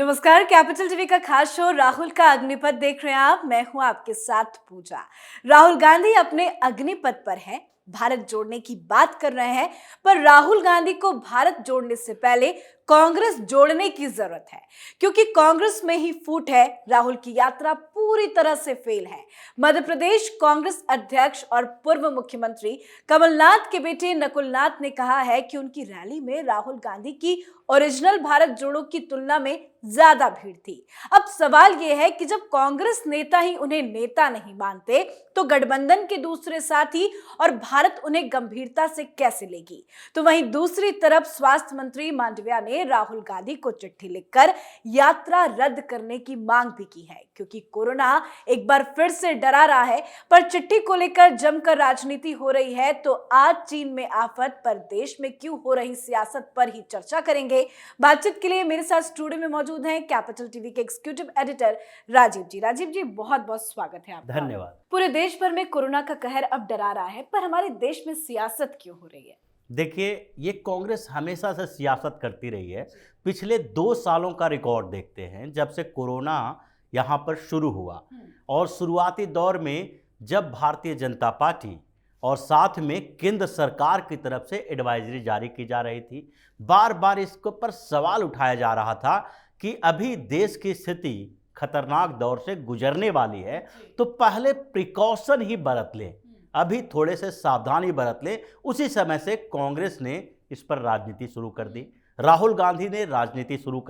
नमस्कार। Capital TV का खास शो राहुल का अग्निपथ देख रहे हैं आप। मैं हूं आपके साथ पूजा। राहुल गांधी अपने अग्निपथ पर हैं, भारत जोड़ने की बात कर रहे हैं, पर राहुल गांधी को भारत जोड़ने से पहले कांग्रेस जोड़ने की जरूरत है, क्योंकि कांग्रेस में ही फूट है। राहुल की यात्रा पूरी तरह से फेल है। मध्य प्रदेश कांग्रेस अध्यक्ष और पूर्व मुख्यमंत्री कमलनाथ के बेटे नकुलनाथ ने कहा है कि उनकी रैली में राहुल गांधी की ओरिजिनल भारत जोड़ो की तुलना में ज्यादा भीड़ थी। अब सवाल यह है कि जब कांग्रेस नेता ही उन्हें नेता नहीं मानते, तो गठबंधन के दूसरे साथी और भारत उन्हें गंभीरता से कैसे लेगी। तो वहीं दूसरी तरफ स्वास्थ्य मंत्री मांडविया ने राहुल गांधी को चिट्ठी लिखकर यात्रा रद्द करने की मांग भी की है, क्योंकि कोरोना एक बार फिर से डरा रहा है। पर चिट्ठी को लेकर जमकर राजनीति हो रही है, तो आज चीन में आफत पर देश में क्यों हो रही सियासत पर ही चर्चा करेंगे। बातचीत के लिए मेरे साथ स्टूडियो में मौजूद हैं कैपिटल टीवी के एग्जीक्यूटिव एडिटर राजीव जी। राजीव जी, बहुत बहुत स्वागत है आपका। धन्यवाद। पूरे देश भर में कोरोना का कहर अब डरा रहा है, पर हमारे देश में सियासत क्यों हो रही है? देखिए, ये कांग्रेस हमेशा से सियासत करती रही है। पिछले 2 सालों का रिकॉर्ड देखते हैं, जब से कोरोना यहाँ पर शुरू हुआ और शुरुआती दौर में जब भारतीय जनता पार्टी और साथ में केंद्र सरकार की तरफ से एडवाइजरी जारी की जा रही थी, बार बार इसके ऊपर सवाल उठाया जा रहा था कि अभी देश की स्थिति खतरनाक दौर से गुजरने वाली है, तो पहले प्रिकॉशन ही बरत लें, अभी थोड़े से सावधानी बरत लें। उसी समय से कांग्रेस ने इस पर राजनीति शुरू कर दी, राहुल गांधी ने राजनीति शुरू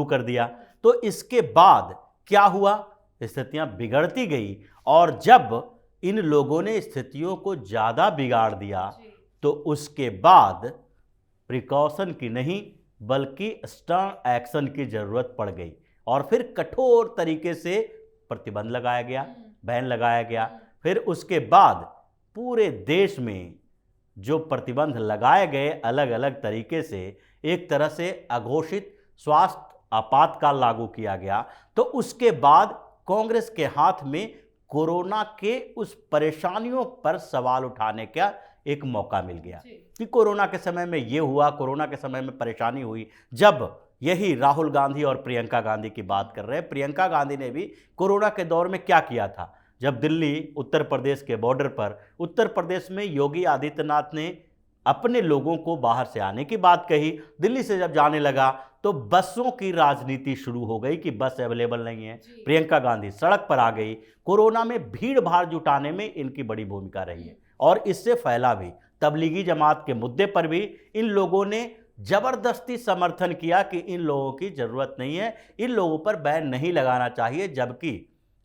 कर दिया। तो इसके बाद क्या हुआ, स्थितियां बिगड़ती गई, और जब इन लोगों ने स्थितियों को ज़्यादा बिगाड़ दिया, तो उसके बाद प्रिकॉशन की नहीं बल्कि स्टर्न एक्शन की ज़रूरत पड़ गई, और फिर कठोर तरीके से प्रतिबंध लगाया गया, बैन लगाया गया। फिर उसके बाद पूरे देश में जो प्रतिबंध लगाए गए अलग अलग तरीके से, एक तरह से अघोषित स्वास्थ्य आपातकाल लागू किया गया। तो उसके बाद कांग्रेस के हाथ में कोरोना के उस परेशानियों पर सवाल उठाने का एक मौका मिल गया कि कोरोना के समय में ये हुआ, कोरोना के समय में परेशानी हुई। जब यही राहुल गांधी और प्रियंका गांधी की बात कर रहे हैं, प्रियंका गांधी ने भी कोरोना के दौर में क्या किया था, जब दिल्ली उत्तर प्रदेश के बॉर्डर पर उत्तर प्रदेश में योगी आदित्यनाथ ने अपने लोगों को बाहर से आने की बात कही, दिल्ली से जब जाने लगा तो बसों की राजनीति शुरू हो गई कि बस अवेलेबल नहीं है। प्रियंका गांधी सड़क पर आ गई। कोरोना में भीड़ भाड़ जुटाने में इनकी बड़ी भूमिका रही है, और इससे फैला भी। तबलीगी जमात के मुद्दे पर भी इन लोगों ने जबरदस्ती समर्थन किया कि इन लोगों की जरूरत नहीं है, इन लोगों पर बैन नहीं लगाना चाहिए, जबकि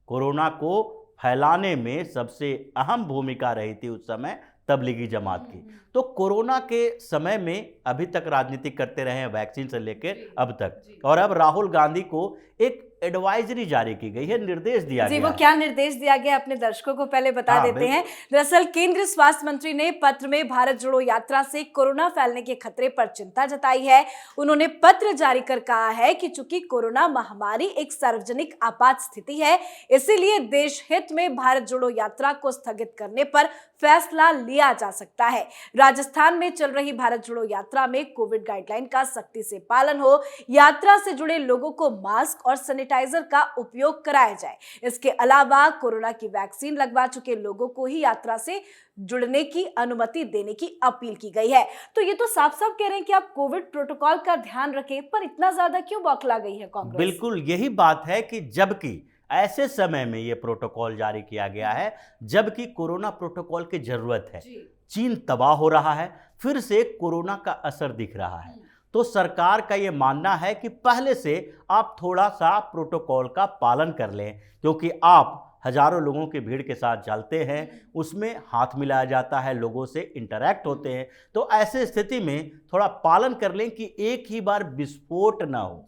कोरोना को फैलाने में सबसे अहम भूमिका रही थी उस समय तबलीगी जमात की। तो कोरोना के समय में अभी तक राजनीति करते रहे हैं, वैक्सीन से लेकर अब तक। और अब राहुल गांधी को एक एडवाइजरी जारी की गई है, निर्देश दिया गया। वो क्या निर्देश दिया गया अपने दर्शकों को पहले बता देते हैं। दरअसल केंद्रीय स्वास्थ्य मंत्री ने पत्र में भारत जोड़ो यात्रा से कोरोना फैलने के खतरे पर चिंता जताई है। उन्होंने पत्र जारी कर कहा है कि चूंकि कोरोना महामारी एक सार्वजनिक आपात स्थिति है, इसीलिए देश हित में भारत जोड़ो यात्रा को स्थगित करने पर फैसला लिया जा सकता है। राजस्थान में चल रही भारत जोड़ो यात्रा में कोविड गाइडलाइन का सख्ती से पालन हो, यात्रा से जुड़े लोगों को मास्क और सैनिटाइजर का उपयोग कराया जाए। इसके अलावा कोरोना की वैक्सीन लगवा चुके लोगों को ही यात्रा से जुड़ने की अनुमति देने की अपील की गई है। तो ये तो साफ साफ कह रहे हैं कि आप कोविड प्रोटोकॉल का ध्यान रखें, पर इतना ज्यादा क्यों बौखला गई है कांग्रेस? बिल्कुल यही बात है कि जबकि ऐसे समय में ये प्रोटोकॉल जारी किया गया है, जबकि कोरोना प्रोटोकॉल की जरूरत है। चीन तबाह हो रहा है, फिर से कोरोना का असर दिख रहा है। तो सरकार का ये मानना है कि पहले से आप थोड़ा सा प्रोटोकॉल का पालन कर लें, क्योंकि आप हजारों लोगों की भीड़ के साथ चलते हैं, उसमें हाथ मिलाया जाता है, लोगों से इंटरैक्ट होते हैं। तो ऐसे स्थिति में थोड़ा पालन कर लें कि एक ही बार विस्फोट ना हो,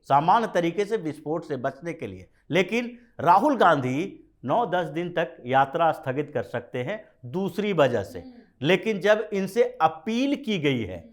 सामान्य तरीके से विस्फोट से बचने के लिए। लेकिन राहुल गांधी 9-10 दिन तक यात्रा स्थगित कर सकते हैं दूसरी वजह से। लेकिन जब इनसे अपील की गई है,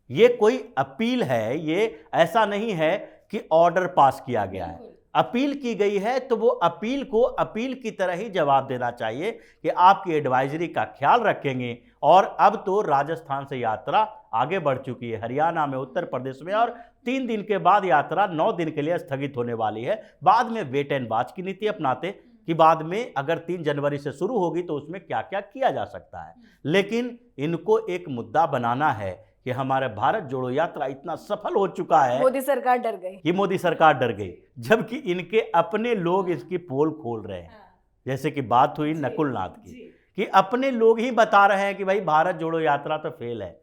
ये कोई अपील है, ये ऐसा नहीं है कि ऑर्डर पास किया गया है, अपील की गई है, तो वो अपील को अपील की तरह ही जवाब देना चाहिए कि आपकी एडवाइजरी का ख्याल रखेंगे। और अब तो राजस्थान से यात्रा आगे बढ़ चुकी है, हरियाणा में, उत्तर प्रदेश में और 3 दिन के बाद यात्रा 9 दिन के लिए स्थगित होने वाली है। बाद में वेट एंड वॉच की नीति अपनाते कि बाद में अगर 3 जनवरी से शुरू होगी तो उसमें क्या क्या किया जा सकता है। लेकिन इनको एक मुद्दा बनाना है कि हमारे भारत जोड़ो यात्रा इतना सफल हो चुका है, मोदी सरकार डर गई कि मोदी सरकार डर गई, जबकि इनके अपने लोग इसकी पोल खोल रहे हैं। जैसे कि बात हुई नकुल नाथ की, कि अपने लोग ही बता रहे हैं कि भाई भारत जोड़ो यात्रा तो फेल है।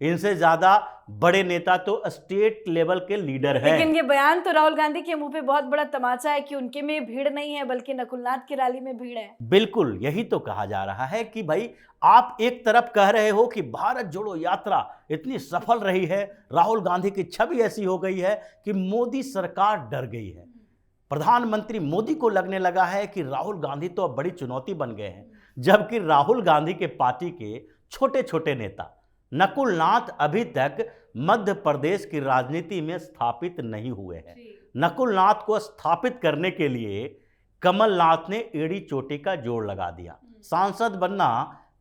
इनसे ज्यादा बड़े नेता तो स्टेट लेवल के लीडर हैं। लेकिन ये बयान तो राहुल गांधी के मुंह पे बहुत बड़ा तमाचा है कि उनके में भीड़ नहीं है बल्कि नकुलनाथ की रैली में भीड़ है। बिल्कुल यही तो कहा जा रहा है कि भाई आप एक तरफ कह रहे हो कि भारत जोड़ो यात्रा इतनी सफल रही है, राहुल गांधी की छवि ऐसी हो गई है कि मोदी सरकार डर गई है। प्रधानमंत्री मोदी को लगने लगा है कि राहुल गांधी तो अब बड़ी चुनौती बन गए हैं, जबकि राहुल गांधी के पार्टी के छोटे छोटे नेता नकुल नाथ अभी तक मध्य प्रदेश की राजनीति में स्थापित नहीं हुए हैं। नकुल नाथ को स्थापित करने के लिए कमलनाथ ने एड़ी चोटी का जोड़ लगा दिया। सांसद बनना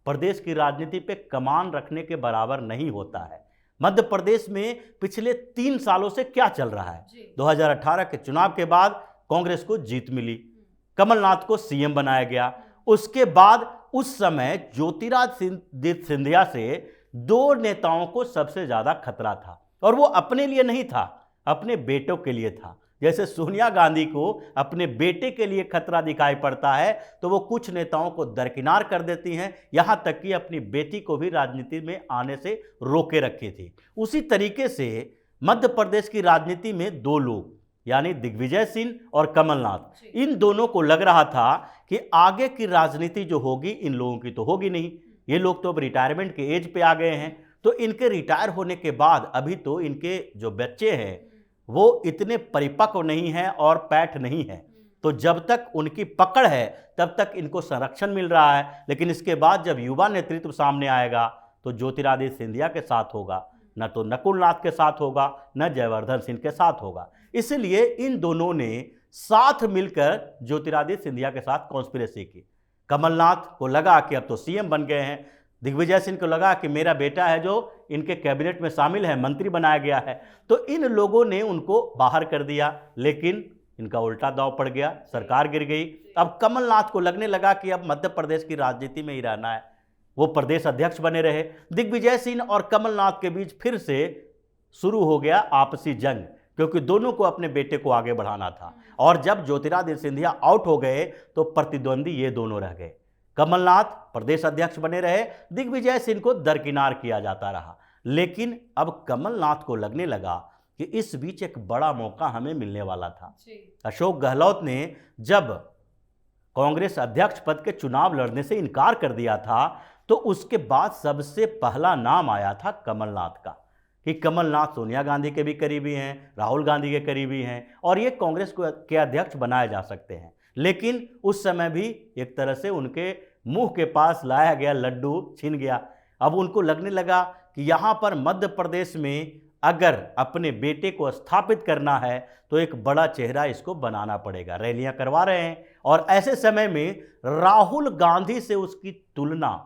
प्रदेश की राजनीति पे कमान रखने के बराबर नहीं होता है। मध्य प्रदेश में पिछले 3 सालों से क्या चल रहा है? 2018 के चुनाव के बाद कांग्रेस को जीत मिली, कमलनाथ को सीएम बनाया गया। उसके बाद उस समय ज्योतिरादित्य सिंधिया से 2 नेताओं को सबसे ज्यादा खतरा था, और वो अपने लिए नहीं था, अपने बेटों के लिए था। जैसे सोनिया गांधी को अपने बेटे के लिए खतरा दिखाई पड़ता है तो वो कुछ नेताओं को दरकिनार कर देती हैं, यहां तक कि अपनी बेटी को भी राजनीति में आने से रोके रखी थी। उसी तरीके से मध्य प्रदेश की राजनीति में 2 लोग यानी दिग्विजय सिंह और कमलनाथ, इन दोनों को लग रहा था कि आगे की राजनीति जो होगी इन लोगों की तो होगी नहीं। ये लोग तो अब रिटायरमेंट के एज पे आ गए हैं, तो इनके रिटायर होने के बाद अभी तो इनके जो बच्चे हैं वो इतने परिपक्व नहीं हैं और पैठ नहीं है, तो जब तक उनकी पकड़ है तब तक इनको संरक्षण मिल रहा है। लेकिन इसके बाद जब युवा नेतृत्व सामने आएगा तो ज्योतिरादित्य सिंधिया के साथ होगा, न तो नकुल नाथ के साथ होगा, न जयवर्धन सिंह के साथ होगा। इसलिए इन दोनों ने साथ मिलकर ज्योतिरादित्य सिंधिया के साथ कॉन्स्पिरेसी की। कमलनाथ को लगा कि अब तो सीएम बन गए हैं, दिग्विजय सिंह को लगा कि मेरा बेटा है जो इनके कैबिनेट में शामिल है, मंत्री बनाया गया है, तो इन लोगों ने उनको बाहर कर दिया। लेकिन इनका उल्टा दांव पड़ गया, सरकार गिर गई। अब कमलनाथ को लगने लगा कि अब मध्य प्रदेश की राजनीति में ही रहना है, वो प्रदेश अध्यक्ष बने रहे। दिग्विजय सिंह और कमलनाथ के बीच फिर से शुरू हो गया आपसी जंग, क्योंकि दोनों को अपने बेटे को आगे बढ़ाना था। और जब ज्योतिरादित्य सिंधिया आउट हो गए तो प्रतिद्वंदी ये दोनों रह गए। कमलनाथ प्रदेश अध्यक्ष बने रहे, दिग्विजय सिंह को दरकिनार किया जाता रहा। लेकिन अब कमलनाथ को लगने लगा कि इस बीच एक बड़ा मौका हमें मिलने वाला था। अशोक गहलोत ने जब कांग्रेस अध्यक्ष पद के चुनाव लड़ने से इनकार कर दिया था तो उसके बाद सबसे पहला नाम आया था कमलनाथ का, कि कमलनाथ सोनिया गांधी के भी करीबी हैं, राहुल गांधी के करीबी हैं और ये कांग्रेस के अध्यक्ष बनाए जा सकते हैं। लेकिन उस समय भी एक तरह से उनके मुंह के पास लाया गया लड्डू छिन गया। अब उनको लगने लगा कि यहाँ पर मध्य प्रदेश में अगर अपने बेटे को स्थापित करना है तो एक बड़ा चेहरा इसको बनाना पड़ेगा। रैलियां करवा रहे हैं और ऐसे समय में राहुल गांधी से उसकी तुलना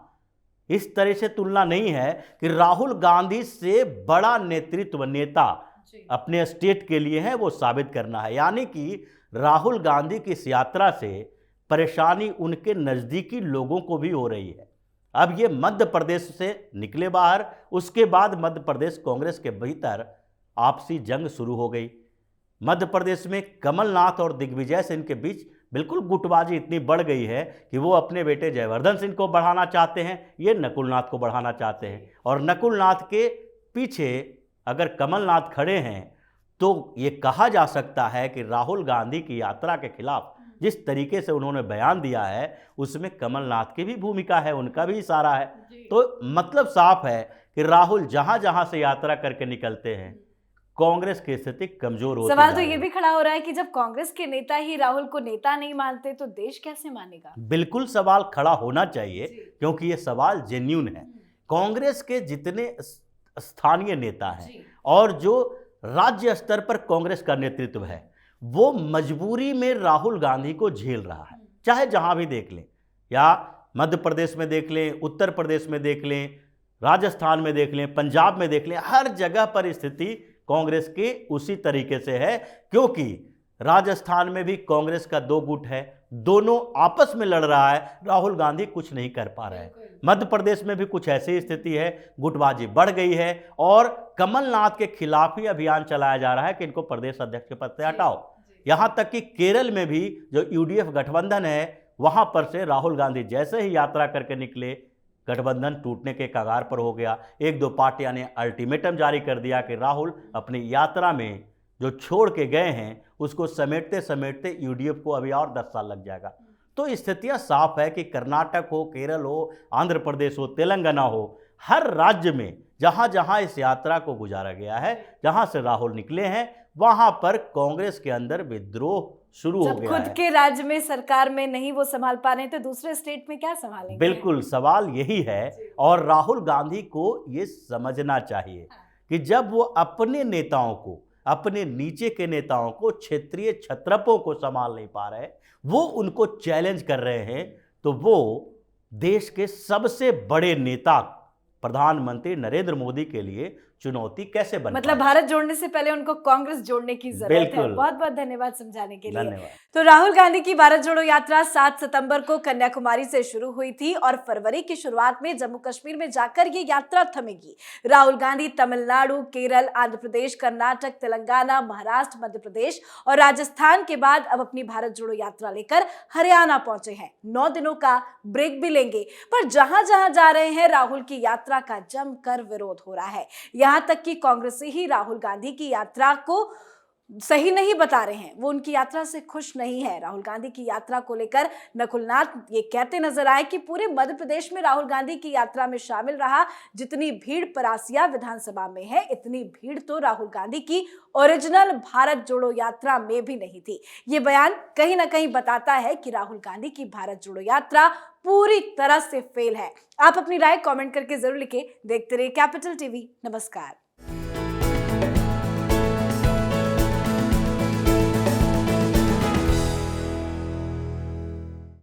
इस तरह से तुलना नहीं है कि राहुल गांधी से बड़ा नेतृत्व नेता अपने स्टेट के लिए है वो साबित करना है। यानी कि राहुल गांधी की इस यात्रा से परेशानी उनके नज़दीकी लोगों को भी हो रही है। अब ये मध्य प्रदेश से निकले बाहर, उसके बाद मध्य प्रदेश कांग्रेस के भीतर आपसी जंग शुरू हो गई। मध्य प्रदेश में कमलनाथ और दिग्विजय सिंह के बीच बिल्कुल गुटबाजी इतनी बढ़ गई है कि वो अपने बेटे जयवर्धन सिंह को बढ़ाना चाहते हैं, ये नकुलनाथ को बढ़ाना चाहते हैं। और नकुलनाथ के पीछे अगर कमलनाथ खड़े हैं तो ये कहा जा सकता है कि राहुल गांधी की यात्रा के खिलाफ जिस तरीके से उन्होंने बयान दिया है उसमें कमलनाथ की भी भूमिका है, उनका भी इशारा है। तो मतलब साफ है कि राहुल जहां जहां से यात्रा करके निकलते हैं कांग्रेस की स्थिति कमजोर होती है। सवाल तो ये भी खड़ा हो रहा है कि जब कांग्रेस के नेता ही राहुल को नेता नहीं मानते तो देश कैसे मानेगा? बिल्कुल सवाल खड़ा होना चाहिए, क्योंकि ये सवाल जेन्युइन है। कांग्रेस के जितने स्थानीय नेता हैं और जो राज्य स्तर पर कांग्रेस का नेतृत्व है वो मजबूरी में राहुल गांधी को झेल रहा है। चाहे जहां भी देख लें, या मध्य प्रदेश में देख लें, उत्तर प्रदेश में देख लें, राजस्थान में देख लें, पंजाब में देख लें, हर जगह पर स्थिति कांग्रेस के उसी तरीके से है, क्योंकि राजस्थान में भी कांग्रेस का दो गुट है, दोनों आपस में लड़ रहा है, राहुल गांधी कुछ नहीं कर पा रहे हैं। मध्य प्रदेश में भी कुछ ऐसी स्थिति है, गुटबाजी बढ़ गई है और कमलनाथ के खिलाफ ही अभियान चलाया जा रहा है कि इनको प्रदेश अध्यक्ष के पद से हटाओ। यहां तक कि केरल में भी जो यूडीएफ गठबंधन है, वहां पर से राहुल गांधी जैसे ही यात्रा करके निकले, गठबंधन टूटने के कगार पर हो गया। एक दो पार्टियां ने अल्टीमेटम जारी कर दिया कि राहुल अपनी यात्रा में जो छोड़ के गए हैं उसको समेटते समेटते यूडीएफ को अभी और 10 साल लग जाएगा। तो स्थितियां साफ है कि कर्नाटक हो, केरल हो, आंध्र प्रदेश हो, तेलंगाना हो, हर राज्य में जहां जहां इस यात्रा को गुजारा गया है, जहां से राहुल निकले हैं, वहां पर कांग्रेस के अंदर विद्रोह शुरू हो गया है। खुद के राज्य में सरकार में नहीं वो संभाल पा रहे, तो दूसरे स्टेट में क्या संभालेंगे? बिल्कुल, सवाल यही है और राहुल गांधी को ये समझना चाहिए कि जब वो अपने नेताओं को, अपने नीचे के नेताओं को, क्षेत्रीय छत्रपों को संभाल नहीं पा रहे, वो उनको चैलेंज कर रहे हैं, तो वो देश के सबसे बड़े नेता प्रधानमंत्री नरेंद्र मोदी के लिए चुनौती कैसे बन मतलब भारत जोड़ने से पहले उनको कांग्रेस जोड़ने की जरूरत है। बहुत बहुत धन्यवाद समझाने के लिए। धन्यवाद। तो राहुल गांधी की भारत जोड़ो यात्रा 7 सितंबर को कन्याकुमारी से शुरू हुई थी और फरवरी की शुरुआत में जम्मू कश्मीर में जाकर ये यात्रा थमेगी। राहुल गांधी तमिलनाडु, केरल, आंध्र प्रदेश, कर्नाटक, तेलंगाना, महाराष्ट्र, मध्य प्रदेश और राजस्थान के बाद अब अपनी भारत जोड़ो यात्रा लेकर हरियाणा पहुंचे हैं। 9 दिनों का ब्रेक भी लेंगे, पर जहां जहां जा रहे हैं राहुल की यात्रा का जमकर विरोध हो रहा है। यहां तक कि कांग्रेस ही राहुल गांधी की यात्रा को सही नहीं बता रहे हैं, वो उनकी यात्रा से खुश नहीं है। राहुल गांधी की यात्रा को लेकर नकुल नाथ ये कहते नजर आए कि पूरे मध्य प्रदेश में राहुल गांधी की यात्रा में शामिल रहा जितनी भीड़ परासिया विधानसभा में है, इतनी भीड़ तो राहुल गांधी की ओरिजिनल भारत जोड़ो यात्रा में भी नहीं थी। ये बयान कहीं ना कहीं बताता है कि राहुल गांधी की भारत जोड़ो यात्रा पूरी तरह से फेल है। आप अपनी राय कमेंट करके जरूर लिखें। देखते रहिए कैपिटल टीवी। नमस्कार।